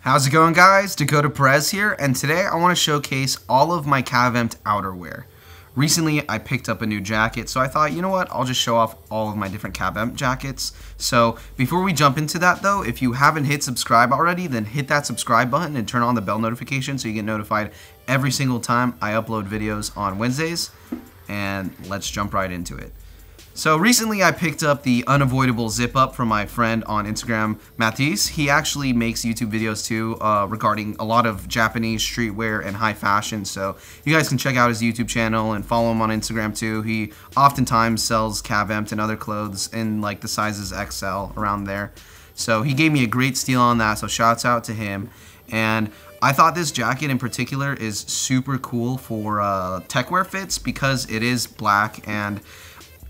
How's it going, guys? Dakota Perez here, and today I want to showcase all of my Cav Empt outerwear. Recently, I picked up a new jacket, so I thought, you know what, I'll just show off all of my different Cav Empt jackets. So before we jump into that though, if you haven't hit subscribe already, then hit that subscribe button and turn on the bell notification so you get notified every single time I upload videos on Wednesdays. And let's jump right into it. So recently I picked up the unavoidable zip up from my friend on Instagram, Matisse. He actually makes YouTube videos too regarding a lot of Japanese streetwear and high fashion. So you guys can check out his YouTube channel and follow him on Instagram too. He oftentimes sells Cav Empt and other clothes in like the sizes XL around there. So he gave me a great steal on that, so shouts out to him. And I thought this jacket in particular is super cool for techwear fits because it is black, and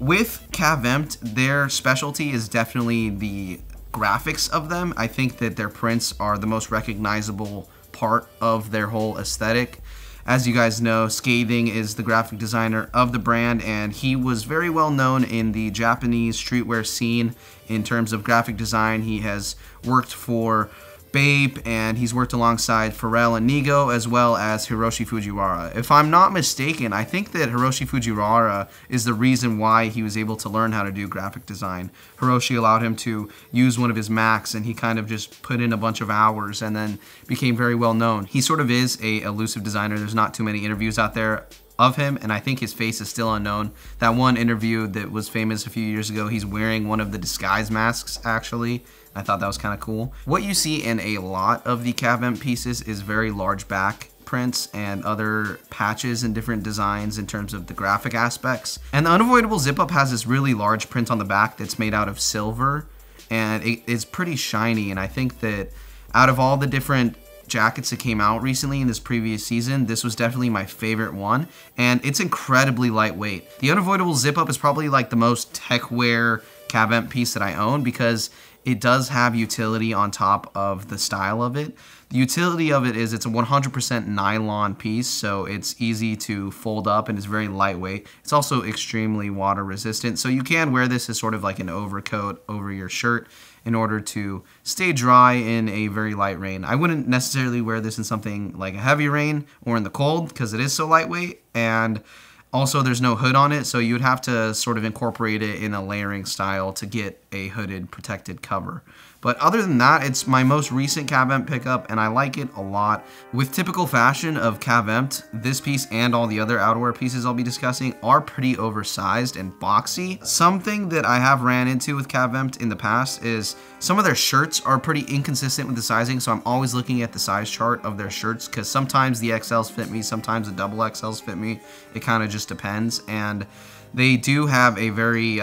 with Cav Empt, their specialty is definitely the graphics of them. I think that their prints are the most recognizable part of their whole aesthetic. As you guys know, Scathing is the graphic designer of the brand, and he was very well known in the Japanese streetwear scene in terms of graphic design. He has worked for Bape, and he's worked alongside Pharrell and Nigo, as well as Hiroshi Fujiwara. If I'm not mistaken, I think that Hiroshi Fujiwara is the reason why he was able to learn how to do graphic design. Hiroshi allowed him to use one of his Macs, and he kind of just put in a bunch of hours and then became very well known. He sort of is a elusive designer. There's not too many interviews out there of him, and I think his face is still unknown. That one interview that was famous a few years ago, he's wearing one of the disguise masks actually. I thought that was kind of cool. What you see in a lot of the Cav Empt pieces is very large back prints and other patches and different designs in terms of the graphic aspects. And the unavoidable zip up has this really large print on the back that's made out of silver, and it's pretty shiny. And I think that out of all the different jackets that came out recently in this previous season, this was definitely my favorite one, and it's incredibly lightweight. The unavoidable zip up is probably like the most tech wear Cav Empt piece that I own because it does have utility on top of the style of it. The utility of it is it's a 100% nylon piece, so it's easy to fold up and it's very lightweight. It's also extremely water resistant, so you can wear this as sort of like an overcoat over your shirt in order to stay dry in a very light rain. I wouldn't necessarily wear this in something like a heavy rain or in the cold because it is so lightweight, and also there's no hood on it, so you'd have to sort of incorporate it in a layering style to get a hooded protected cover. But other than that, it's my most recent Cav Empt pickup, and I like it a lot. With typical fashion of Cav Empt, this piece and all the other outerwear pieces I'll be discussing are pretty oversized and boxy. Something that I have ran into with Cav Empt in the past is some of their shirts are pretty inconsistent with the sizing, so I'm always looking at the size chart of their shirts because sometimes the XLs fit me, sometimes the double XLs fit me. It kind of just depends. And they do have a very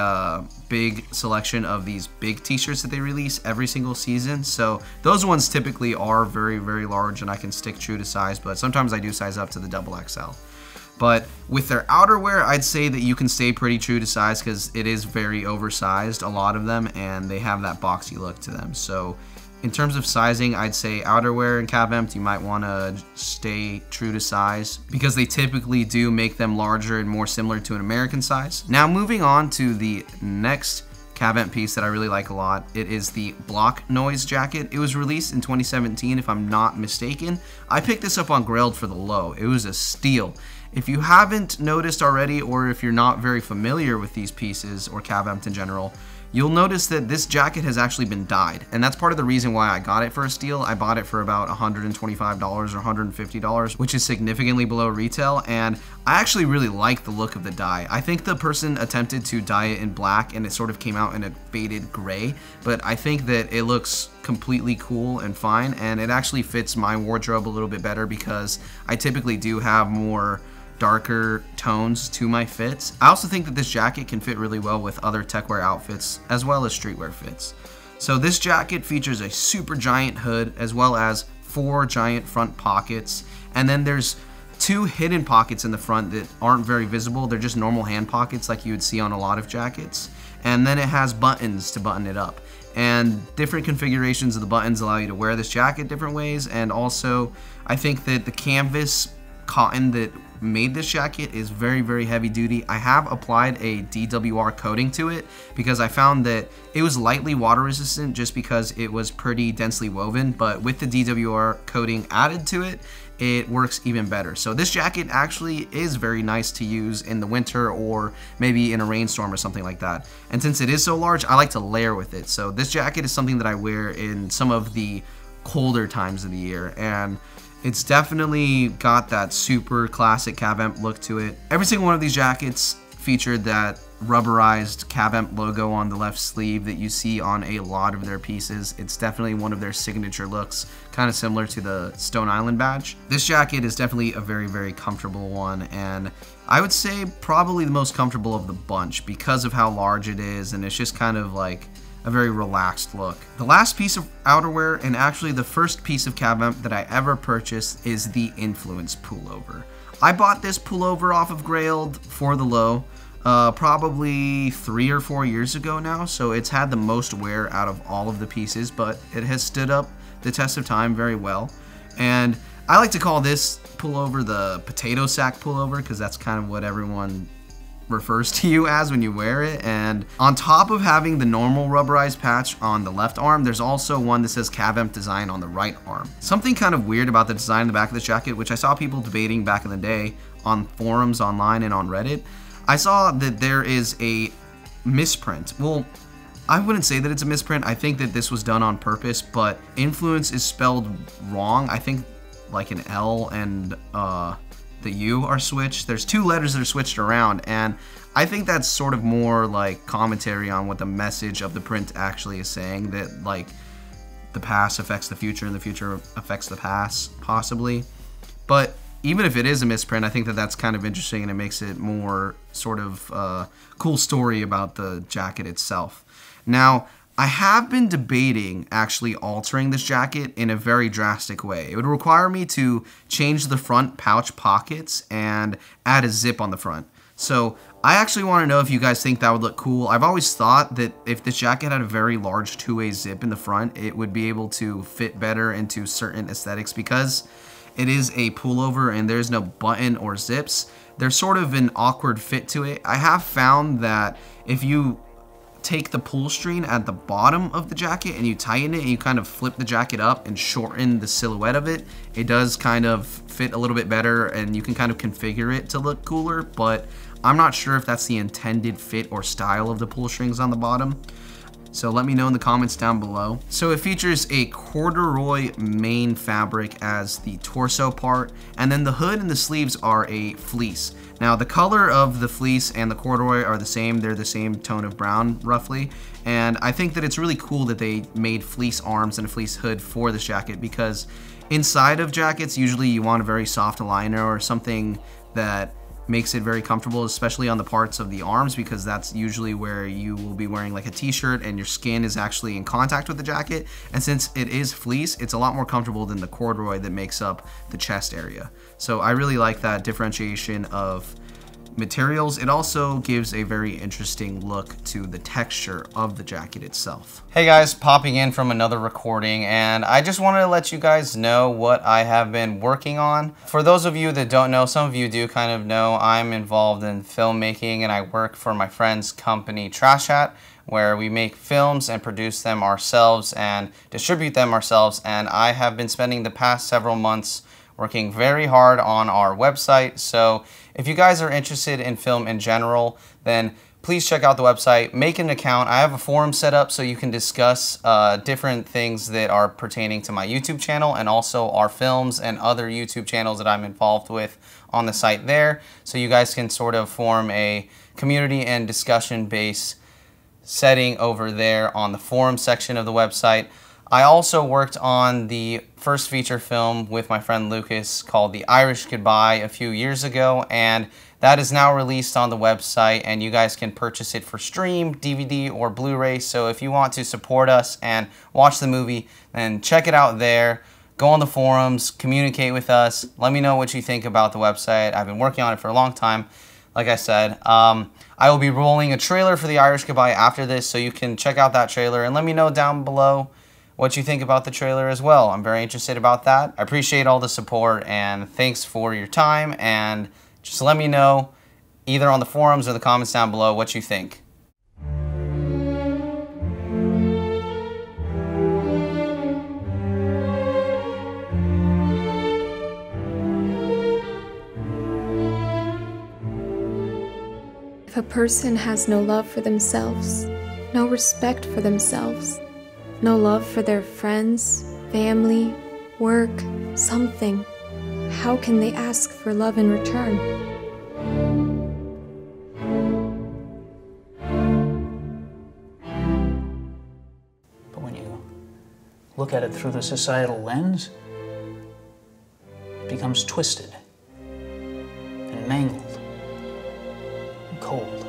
big selection of these big t-shirts that they release every single season. So those ones typically are very, very large, and I can stick true to size, but sometimes I do size up to the double XL. But with their outerwear, I'd say that you can stay pretty true to size because it is very oversized, a lot of them, and they have that boxy look to them. So in terms of sizing, I'd say outerwear and Cav Empt, you might want to stay true to size because they typically do make them larger and more similar to an American size. Now moving on to the next Cav Empt piece that I really like a lot, it is the Block Noise jacket. It was released in 2017 if I'm not mistaken. I picked this up on Grailed for the low. It was a steal. If you haven't noticed already, or if you're not very familiar with these pieces or Cav Empt in general, you'll notice that this jacket has actually been dyed, and that's part of the reason why I got it for a steal. I bought it for about $125 or $150, which is significantly below retail, and I actually really like the look of the dye. I think the person attempted to dye it in black and it sort of came out in a faded gray, but I think that it looks completely cool and fine, and it actually fits my wardrobe a little bit better because I typically do have more darker tones to my fits. I also think that this jacket can fit really well with other techwear outfits as well as streetwear fits. So this jacket features a super giant hood as well as 4 giant front pockets, and then there's 2 hidden pockets in the front that aren't very visible. They're just normal hand pockets like you would see on a lot of jackets, and then it has buttons to button it up. And different configurations of the buttons allow you to wear this jacket different ways, and also I think that the canvas cotton that made this jacket is very, very heavy duty. I have applied a DWR coating to it because I found that it was lightly water resistant just because it was pretty densely woven, but with the DWR coating added to it, it works even better. So this jacket actually is very nice to use in the winter or maybe in a rainstorm or something like that. And since it is so large, I like to layer with it. So this jacket is something that I wear in some of the colder times of the year, and it's definitely got that super classic Cav Empt look to it. Every single one of these jackets featured that rubberized Cav Empt logo on the left sleeve that you see on a lot of their pieces. It's definitely one of their signature looks, kind of similar to the Stone Island badge. This jacket is definitely a very, very comfortable one, and I would say probably the most comfortable of the bunch because of how large it is, and it's just kind of like a very relaxed look. The last piece of outerwear, and actually the first piece of Cav Empt that I ever purchased, is the Influence pullover. I bought this pullover off of Grailed for the low probably 3 or 4 years ago now, so it's had the most wear out of all of the pieces, but it has stood up the test of time very well. And I like to call this pullover the potato sack pullover because that's kind of what everyone refers to you as when you wear it. And on top of having the normal rubberized patch on the left arm, there's also one that says Cav Empt Design on the right arm. Something kind of weird about the design in the back of this jacket, which I saw people debating back in the day on forums online and on Reddit, I saw that there is a misprint. Well, I wouldn't say that it's a misprint. I think that this was done on purpose, but Influence is spelled wrong. I think like an L and the U are switched. There's 2 letters that are switched around, and I think that's sort of more like commentary on what the message of the print actually is saying, that like the past affects the future and the future affects the past, possibly. But even if it is a misprint, I think that that's kind of interesting, and it makes it more sort of cool story about the jacket itself. Now, I have been debating actually altering this jacket in a very drastic way. It would require me to change the front pouch pockets and add a zip on the front. So I actually want to know if you guys think that would look cool. I've always thought that if this jacket had a very large 2-way zip in the front, it would be able to fit better into certain aesthetics because it is a pullover and there's no button or zips. There's sort of an awkward fit to it. I have found that if you take the pull string at the bottom of the jacket and you tighten it and you kind of flip the jacket up and shorten the silhouette of it, it does kind of fit a little bit better and you can kind of configure it to look cooler, but I'm not sure if that's the intended fit or style of the pull strings on the bottom. So let me know in the comments down below. So it features a corduroy main fabric as the torso part, and then the hood and the sleeves are a fleece. Now the color of the fleece and the corduroy are the same. They're the same tone of brown roughly. And I think that it's really cool that they made fleece arms and a fleece hood for this jacket, because inside of jackets, usually you want a very soft liner or something that makes it very comfortable, especially on the parts of the arms, because that's usually where you will be wearing like a t-shirt and your skin is actually in contact with the jacket. And since it is fleece, it's a lot more comfortable than the corduroy that makes up the chest area. So I really like that differentiation of materials. It also gives a very interesting look to the texture of the jacket itself. Hey guys, popping in from another recording, and I just wanted to let you guys know what I have been working on. For those of you that don't know, some of you do kind of know, I'm involved in filmmaking and I work for my friend's company Trash Hat, where we make films and produce them ourselves and distribute them ourselves. And I have been spending the past several months working very hard on our website. So if you guys are interested in film in general, then please check out the website, make an account. I have a forum set up so you can discuss different things that are pertaining to my YouTube channel and also our films and other YouTube channels that I'm involved with on the site there. So you guys can sort of form a community and discussion base setting over there on the forum section of the website. I also worked on the first feature film with my friend Lucas called The Irish Goodbye a few years ago, and that is now released on the website, and you guys can purchase it for stream, DVD, or Blu-ray. So if you want to support us and watch the movie, then check it out there. Go on the forums, communicate with us. Let me know what you think about the website. I've been working on it for a long time. Like I said, I will be rolling a trailer for The Irish Goodbye after this, so you can check out that trailer and let me know down below what you think about the trailer as well. I'm very interested about that. I appreciate all the support, and thanks for your time, and Just let me know, either on the forums or the comments down below, what you think. If a person has no love for themselves, no respect for themselves, no love for their friends, family, work, something, how can they ask for love in return? But when you look at it through the societal lens, it becomes twisted and mangled. Cold.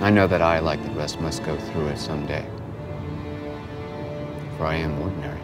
I know that I, like the rest, must go through it someday, for I am ordinary.